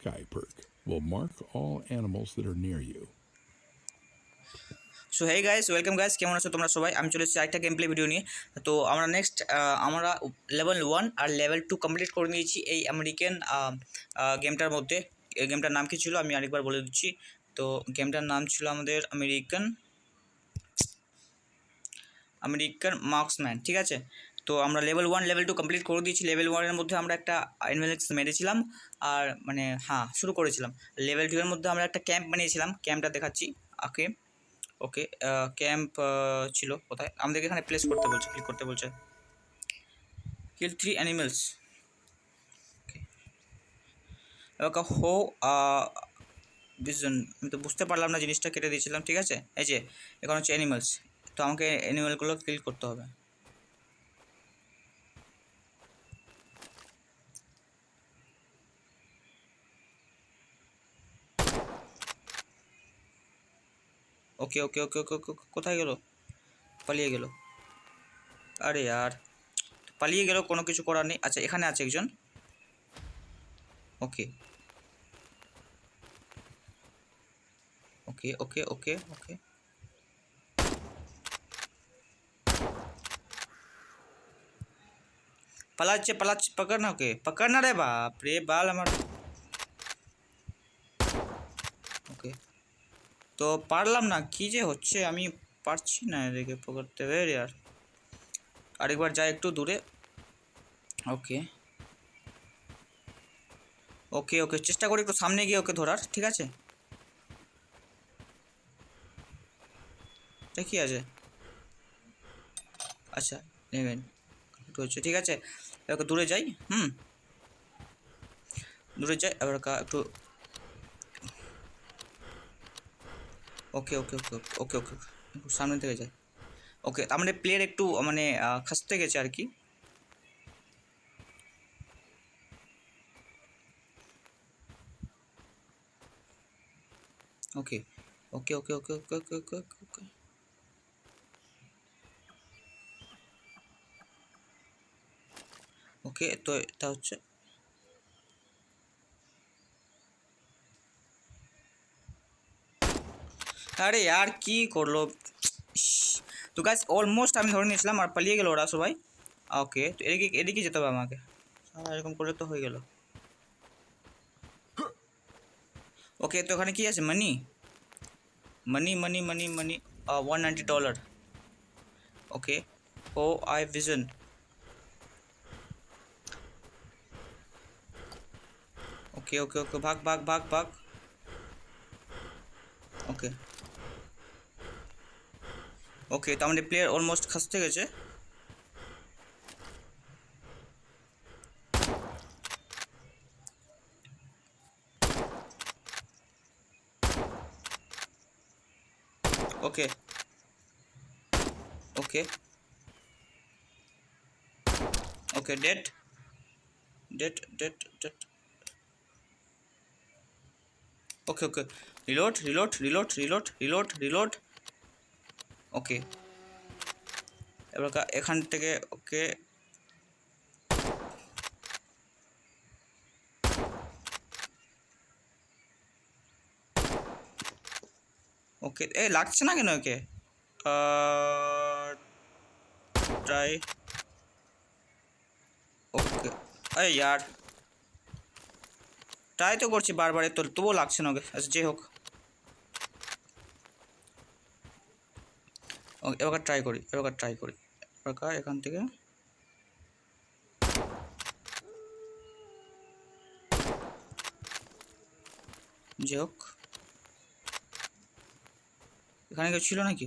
Guy perk will mark all animals that are near you. So hey guys, welcome guys, কেমন আছো তোমরা সবাই? আমি চলে এসেছি একটা গেম প্লে ভিডিও নিয়ে। তো আমরা নেক্সট আমরা লেভেল 1 আর লেভেল 2 কমপ্লিট করে নিয়েছি এই আমেরিকান গেমটার মধ্যে। এই গেমটার নাম কি ছিল আমি আরেকবার বলে দিচ্ছি। তো গেমটার নাম ছিল আমাদের আমেরিকান মার্কসম্যান, ঠিক আছে। তো আমরা লেভেল 1 লেভেল 2 কমপ্লিট করে দিয়েছি। লেভেল 1 এর মধ্যে আমরা একটা ইনভেলেক্স মেরেছিলাম আর মানে শুরু করেছিলাম। লেভেল 2 এর মধ্যে আমরা একটা ক্যাম্প বানিয়েছিলাম, ক্যাম্পটা দেখাচ্ছি। ওকে ওকে ক্যাম্প ছিল কোথায়, আমাদেরকে এখানে প্লেস করতে বলছে, ক্লিক করতে বলছে। কিল 3 অ্যানিমেলস। এবার হো বিজন, আমি তো বুঝতে পারলাম না, জিনিসটা কেটে দিয়েছিলাম, ঠিক আছে। এই যে এখন হচ্ছে অ্যানিমেলস, তো আমাকে অ্যানিমেলগুলো কিল করতে হবে। ওকে ওকে ওকে ওকে ওকে, কোথায় গেল? পালিয়ে গেল। আরে यार, পালিয়ে গেল, কোনো কিছু করার নেই। আচ্ছা এখানে আছে একজন। ওকে ওকে ওকে ওকে ওকে, পালাচ্ছে পালাচ্ছে, পকড় না, ওকে পকড় না রে, বাপ রে বাল আমার। ওকে, তো পারলাম না, কী যে হচ্ছে, আমি পারছি না এদিকে পকড়তে হবে यार। আরেকবার যাই একটু দূরে। ওকে ওকে ওকে, চেষ্টা করি একটু সামনে গিয়ে ওকে ধরার, ঠিক আছে। এটা কী আছে? আচ্ছা নেবেন একটু হচ্ছে, ঠিক আছে। এবার দূরে যাই, দূরে যাই এবার একটু। ওকে ওকে ওকে ওকে ওকে, একটু সামনে থেকে যাই। ওকে, তার মানে প্লেয়ার একটু মানে খাসতে গেছে আর কি। ওকে okay okay okay okay okay okay okay okay, ওকে তো এটা হচ্ছে। আরে यार কি করলো! ইস, তো গাইস অলমোস্ট আমি ধরে নিয়েছিলাম আর পালিয়ে গেল ওরা সবাই। ওকে, তো এদিকে এদিকে যেতে হবে আমাকে। এরকম করলে তো হয়ে গেল। ওকে, তো এখানে কি আছে? মানি মানি মানি মানি মানি, $190। ওকে, ও আই ভিজন। ওকে ওকে ওকে, ভাগ ভাগ ভাগ ভাগ। ওকে ওকে, তো আমাদের প্লেয়ার অলমোস্ট খাসতে গেছে। Okay okay okay, dead dead dead dead. Okay okay, reload reload reload reload reload reload. Okay, এবার এখান থেকে ওকে ওকে, এ লাগছে না কেন ওকে? ট্রাই। ওকে, এই यार ট্রাই তো করছি বারবার, তো তবুও লাগছে না ওকে। আচ্ছা যাই হোক, ওকে এবার ট্রাই করি, এবার ট্রাই করি। এবার এখান থেকে যাই হোক। এখানে কেউ ছিল নাকি?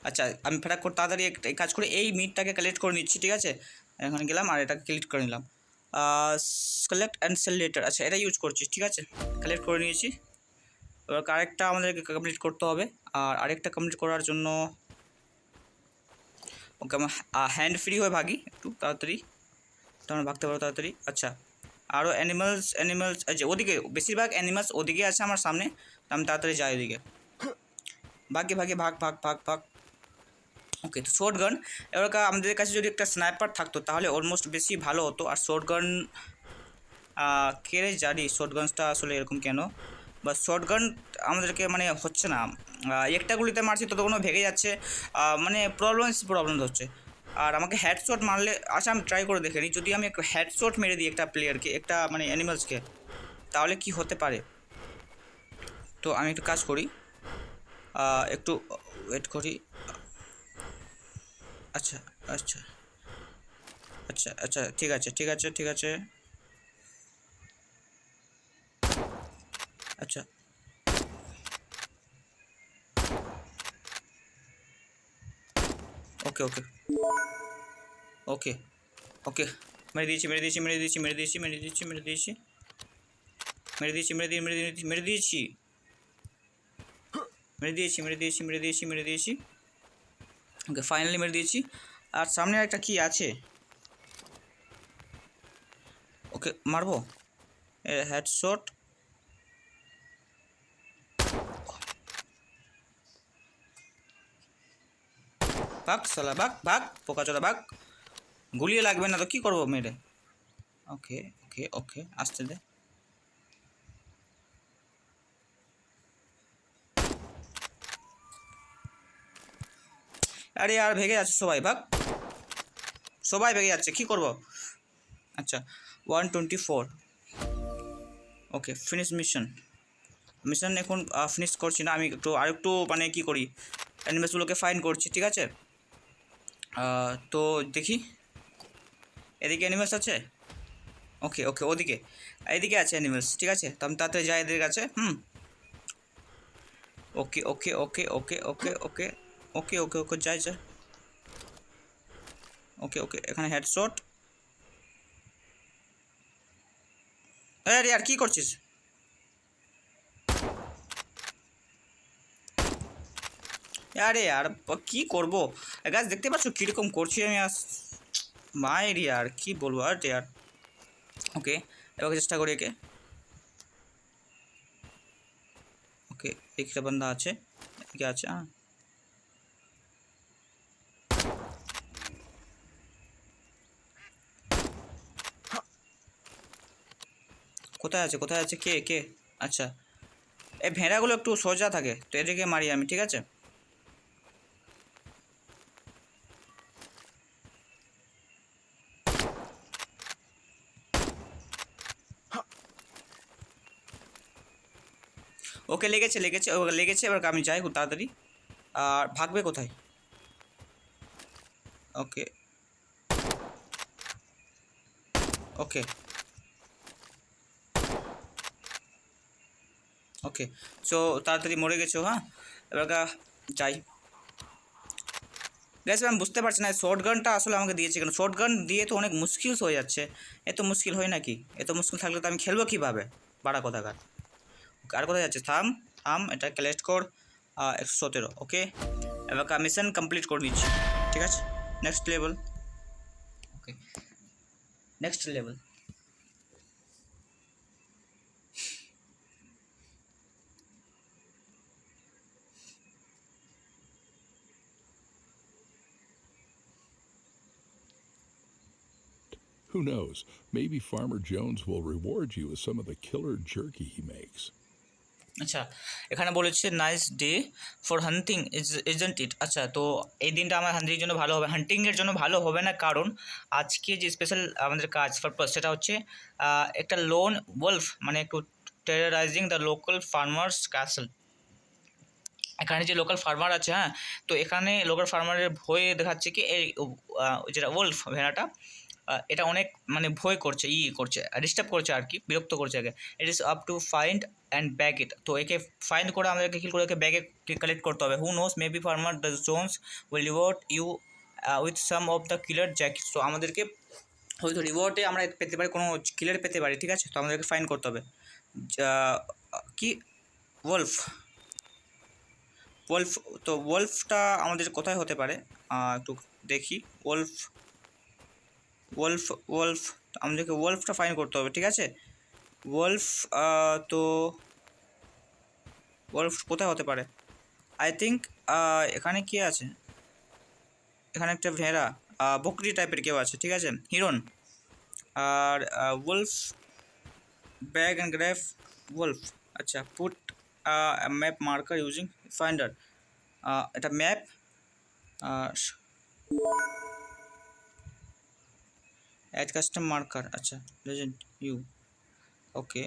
আচ্ছা আমি ফটাক করে তাড়াতাড়ি এই কাজ করে এই মিটটাকে কালেক্ট করে নিচ্ছি, ঠিক আছে। এখানে গেলাম আর এটাকে কালেক্ট করে নিলাম। কালেক্ট অ্যান্ড সেল লেটার, আচ্ছা এটা ইউজ করছি, ঠিক আছে। কালেক্ট করে নিয়েছি। এবার আরেকটা আমাদেরকে কমপ্লিট করতে হবে। আর আরেকটা কমপ্লিট করার জন্য ওকে আমার হ্যান্ড ফ্রি হয়ে ভাগি একটু তাড়াতাড়ি, তোমরা ভাগতে পারো তাড়াতাড়ি। আচ্ছা আরও অ্যানিমালস আচ্ছা ওদিকে বেশিরভাগ অ্যানিমালস ওদিকে আছে আমার সামনে, আমি তাড়াতাড়ি যাই ওদিকে। ভাগে ভাগে ভাগ ভাগ ভাগ ভাগ। ওকে, তো শর্ট গান। এবার আমাদের কাছে যদি একটা স্নাইপার থাকতো তাহলে অলমোস্ট বেশি ভালো হতো। আর শর্ট গান কেড়ে জানি শর্টগানসটা আসলে এরকম কেন, বা শর্টগান আমাদেরকে মানে হচ্ছে না, একটা গুলিতে মারছি ততক্ষণও ভেঙে যাচ্ছে, মানে প্রবলেম হচ্ছে। আর আমাকে হেডশট মারলে, আচ্ছা আমি ট্রাই করে দেখে নিই, যদি আমি একটা হেডশট মেরে দিই একটা প্লেয়ারকে, একটা মানে অ্যানিমালসকে, তাহলে কি হতে পারে। তো আমি একটু কাজ করি, একটু ওয়েট করি। আচ্ছা আচ্ছা আচ্ছা আচ্ছা, ঠিক আছে ঠিক আছে ঠিক আছে। আচ্ছা ওকে ওকে ওকে ওকে, মেরে দিয়েছি মেরে দিয়েছি মেরে দিয়েছি মেরে দিয়েছি মেরে দিয়েছি মেরে দিয়েছি মেরে দিয়েছি মেরে দিয়ে মেরে দিয়েছি মেরে দিয়েছি মেরে দিয়েছি মেরে দিয়েছি মেরে দিয়েছি মেরে দিয়েছি ওকে, ফাইনালি মেরে দিয়েছি। আর সামনে একটা কি আছে, ওকে মারবো, হেডশট। ভাগ সালা ভাগ ভাগ, পোকাচোদা ভাগ, গুলিয়ে লাগবে না তো কী করবো মেরে। ওকে ওকে ওকে, আসতে দে। আরে আর ভেগে যাচ্ছে সবাই, ভাগ, সবাই ভেগে যাচ্ছে, কী করবো। আচ্ছা 124, ওকে ফিনিশ মিশন। মিশন এখন ফিনিশ করছি না, আমি একটু আরেকটু মানে কী করি, অ্যানিমেলসগুলোকে ফাইন করছি, ঠিক আছে। তো দেখি, এদিকে অ্যানিমেলস আছে, ওকে ওকে ওদিকে, এদিকে আছে অ্যানিমেলস, ঠিক আছে, তো আমি তাড়াতাড়ি যাই এদের কাছে। ওকে okay okay okay okay okay okay okay ওকে যাই যাই, ওকে ওকে, এখানে হেডশট। আরে আর কী করছিস। আরে আর কী করবো গাছ, দেখতে পাচ্ছ কীরকম করছি আমি আস, মায়ের ইয়ার কী বলবো আর ইয়ার। ওকে এবার চেষ্টা করি একে, ওকে একটা বান্দা আছে, এদিকে আছে, হ্যাঁ কোথায় আছে কোথায় আছে, কে কে, আচ্ছা এই ভেড়াগুলো একটু সোজা থাকে তো এদিকে মারি আমি, ঠিক আছে। ওকে লেগেছে লেগেছে ও লেগেছে, এবার আমি যাই খুব তাড়াতাড়ি। আর ভাগবে কোথায়, ওকে ওকে ওকে, সো তাড়াতাড়ি মরে গেছো, হ্যাঁ এবার যাই। গ্যাস আমি বুঝতে পারছি না শর্ট গানটা আসলে আমাকে দিয়েছে কেন, শর্ট গান দিয়ে তো অনেক মুশকিল হয়ে যাচ্ছে, এত মুশকিল হয় নাকি, এত মুশকিল থাকলে তো আমি খেলবো কীভাবে, বাড়া কোথাকার। আর কোথায় যাচ্ছে, থাম থাম, এটা কালেক্ট কর, 117, ওকে এবার মিশন কমপ্লিট করে দিচ্ছি, ঠিক আছে। Next level, okay next level. Who knows? Maybe Farmer Jones will reward you with some of the killer jerky he makes. আচ্ছা এখানে বলেছে nice day for hunting isn't it. আচ্ছা তো এই দিনটা আমার হান্টিংয়ের জন্য ভালো হবে, হান্টিংয়ের জন্য ভালো হবে না, কারণ আজকে যে স্পেশাল আমাদের কাজ পারপাস সেটা হচ্ছে একটা লোন ওলফ, মানে একটু টেরারাইজিং দ্য লোকাল ফার্মার্স ক্যাসেল। এখানে যে লোকাল ফার্মার আছে, হ্যাঁ তো এখানে লোকাল ফার্মারের ভয় দেখাচ্ছে কি এই যেটা ওলফ ভেড়াটা, এটা অনেক মানে ভয় করছে, করছে ডিস্টার্ব করছে আর কি, বিরক্ত করছে আগে। It is up to find and bag it, তো একে ফাইন্ড করে আমাদেরকে কী করে একে ব্যাগে কালেক্ট করতে হবে। Who knows maybe farmer the Jones will reward you with some of the killer jacket, তো আমাদেরকে হয়তো রিওয়ার্ডে আমরা পেতে পারি, কোনো কিলার পেতে পারি, ঠিক আছে, তো আমাদেরকে ফাইন্ড করতে হবে। কি ওলফ, ওলফ, তো ওলফটা আমাদের কোথায় হতে পারে একটু দেখি। ওলফ ওলফ ওলফ, আমাদেরকে ওলফটা ফাইন করতে হবে, ঠিক আছে। ওলফ, তো ওলফ কোথায় হতে পারে, আই থিঙ্ক এখানে কি আছে, এখানে একটা ভেড়া বকরি টাইপের কেউ আছে, ঠিক আছে, হিরন। আর wolf bag and grab wolf. আচ্ছা, put map marker using finder. এটা ম্যাপ, অ্যাড কাস্টম মার্কার। আচ্ছা, legend you. Okay,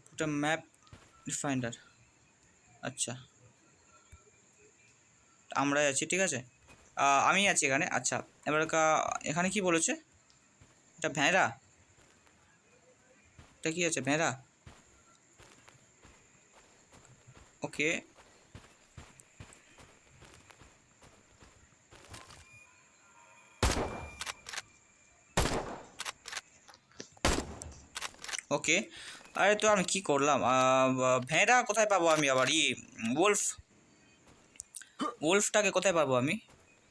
put map finder. আচ্ছা, আমরাই আছি, ঠিক আছে, আমি আছি এখানে। আচ্ছা, এবার এখানে কি বলেছে? এটা ভেড়া, এটা কি আছে? ভেড়া। ওকে, ওকে। আরে তো আমি কি করলাম? ভেড়া কোথায় পাবো আমি আবার? ওলফ, ওলফটাকে কোথায় পাবো আমি?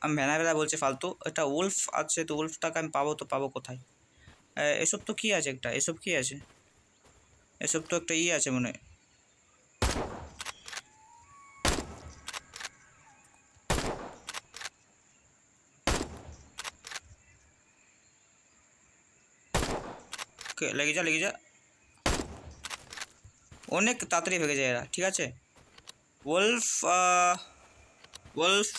আমি ভেড়া ভেড়া বলছে ফালতু। এটা উলফ আছে, তো উলফটাকে আমি পাবো তো পাবো কোথায়? এসব তো কি আছে একটা? এসব কি আছে? এসব তো একটা আছে মনে হয়। ওকে, লেগে যা, লেগে যা। অনেক তাড়াতাড়ি ভেঙে যায় এরা, ঠিক আছে। Wolf, wolf,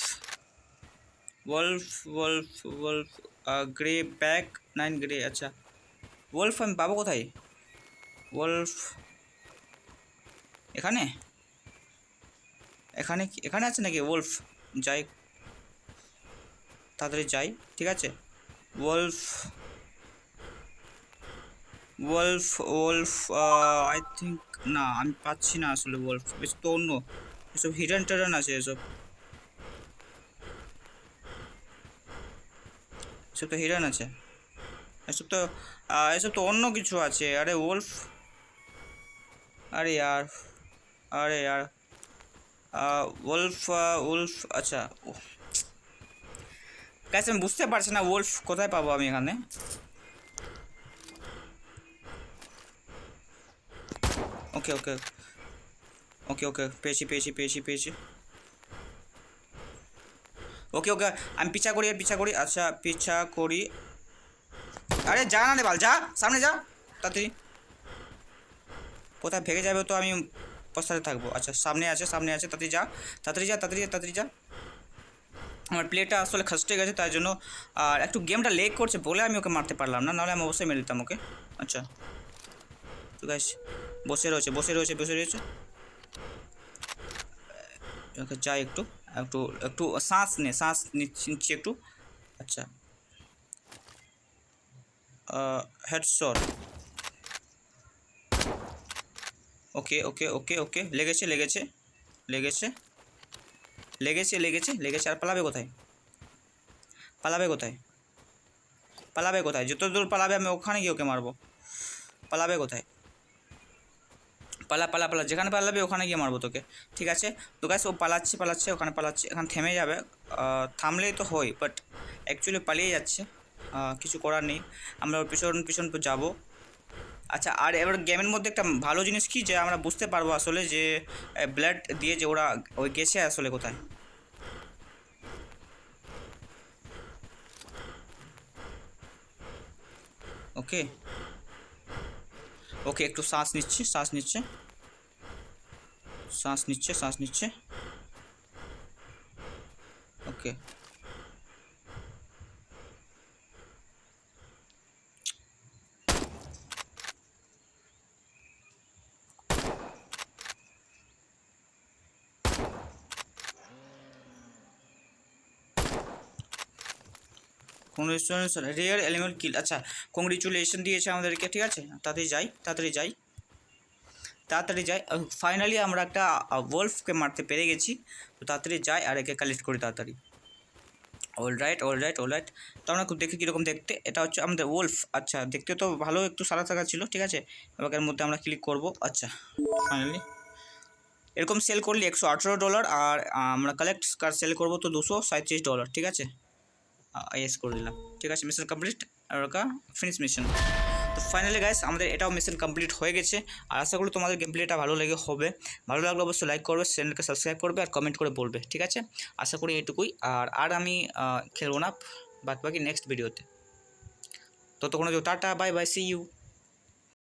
wolf, wolf, wolf, grey back 9 grey. আচ্ছা, ওলফ আমি পাবো কোথায়? ওলফ এখানে, এখানে এখানে আছে নাকি ওলফ? যাই, তাড়াতাড়ি যাই, ঠিক আছে। Wolf, wolf, wolf, I think না, আমি পাচ্ছি না আসলে ওলফ। এসব তো অন্য, এসব হিডেন টেডেন আছে এসব, এসব তো হিডেন আছে, এসব তো এসব তো অন্য কিছু আছে। আরে ওলফ, আরে यार, আরে यार, ওলফ, উলফ। আচ্ছা, গাইস আমি বুঝতে পারছি না ওলফ কোথায় পাবো আমি এখানে। ওকে, ওকে, ওকে, ওকে, পেয়েছি, পেয়েছি, পেয়েছি, পেয়েছি। ওকে, ওকে, আমি পিছা করি, আর পিছা করি। আচ্ছা, পিছা করি। আরে যা না রে বাল, যা সামনে যা তাড়াতাড়ি। কোথায় ভেঙে যাবে তো আমি পস্তাতে থাকবো। আচ্ছা, সামনে আছে, সামনে আছে, তাড়াতাড়ি যা, তাড়াতাড়ি যা, তাড়াতাড়ি যা, তাড়াতাড়ি যা। আমার প্লেটা আসলে খাসতে গেছে, তাই জন্য আর একটু গেমটা লেগ করছে বলে আমি ওকে মারতে পারলাম না, নাহলে আমি অবশ্যই মেরে দিতাম ওকে। আচ্ছা, তো গাইস বসে রয়েছে, বসে রয়েছে, বসে রয়েছে। ওকে, যাই একটু, একটু একটু শ্বাস নে, শ্বাস নিচ্ছি একটু। আচ্ছা, হেডশট। ওকে, ওকে, ওকে, ওকে, লেগেছে, লেগেছে, লেগেছে, লেগেছে, লেগেছে, লেগেছে। আর পালাবে কোথায়? পালাবে কোথায়? পালাবে কোথায়? যত দূর পালাবে আমি ওখানে গিয়ে ওকে মারবো। পালাবে কোথায়? পালা, পালা, পালা, যেখানে পালাবে ওখানে গিয়ে মারবো তোকে, ঠিক আছে। তো গাইস ও পালাচ্ছে, পালাচ্ছে, ওখানে পালাচ্ছে, এখানে থেমে যাবে। থামলেই তো হয়, বাট অ্যাকচুয়ালি পালিয়ে যাচ্ছে। কিছু করার নেই, আমরা ওর পিছন পিছন যাবো। আচ্ছা, আর এবার গেমের মধ্যে একটা ভালো জিনিস কি, যে আমরা বুঝতে পারবো আসলে যে ব্লাড দিয়ে যে ওরা ওই গেছে আসলে কোথায়। ওকে, ওকে, একটু শ্বাস নিচ্ছে, শ্বাস নিচ্ছে, শ্বাস নিচ্ছে, শ্বাস নিচ্ছে। ওকে, কংগ্রেচুলেশন, রেয়ার এলিমেন্ট কিল। আচ্ছা, কংগ্রেচুলেশন দিয়েছে আমাদেরকে, ঠিক আছে। তাড়াতাড়ি যাই, তাড়াতাড়ি যাই, তাড়াতাড়ি যাই। ফাইনালি আমরা একটা ওলফকে মারতে পেরে গেছি। তো তাড়াতাড়ি যাই আর একে কালেক্ট করি তাড়াতাড়ি। All right, all right, all right. তো আমরা দেখি কীরকম দেখতে। এটা হচ্ছে আমাদের ওলফ। আচ্ছা, দেখতে তো ভালো, একটু সাদা সাদা ছিল, ঠিক আছে। এবার এর মধ্যে আমরা ক্লিক করব। আচ্ছা, ফাইনালি এরকম সেল করলে $118, আর আমরা কালেক্ট কার সেল করবো তো $237, ঠিক আছে। ইয়েস করে দিলাম, ঠিক আছে। মিশন কমপ্লিট, আর ওটা ফিনিশ মিশন। তো ফাইনালি গাইস আমাদের এটাও মিশন কমপ্লিট হয়ে গেছে। আর আশা করি তোমাদের গেম প্লেটা ভালো লেগে হবে। ভালো লাগলে অবশ্যই লাইক করবে, চ্যানেলকে সাবস্ক্রাইব করবে, আর কমেন্ট করে বলবে, ঠিক আছে। আশা করি এটুকুই, আর আমি খেলবো না, বাকি নেক্সট ভিডিওতে। ততক্ষণে tata bye bye see you.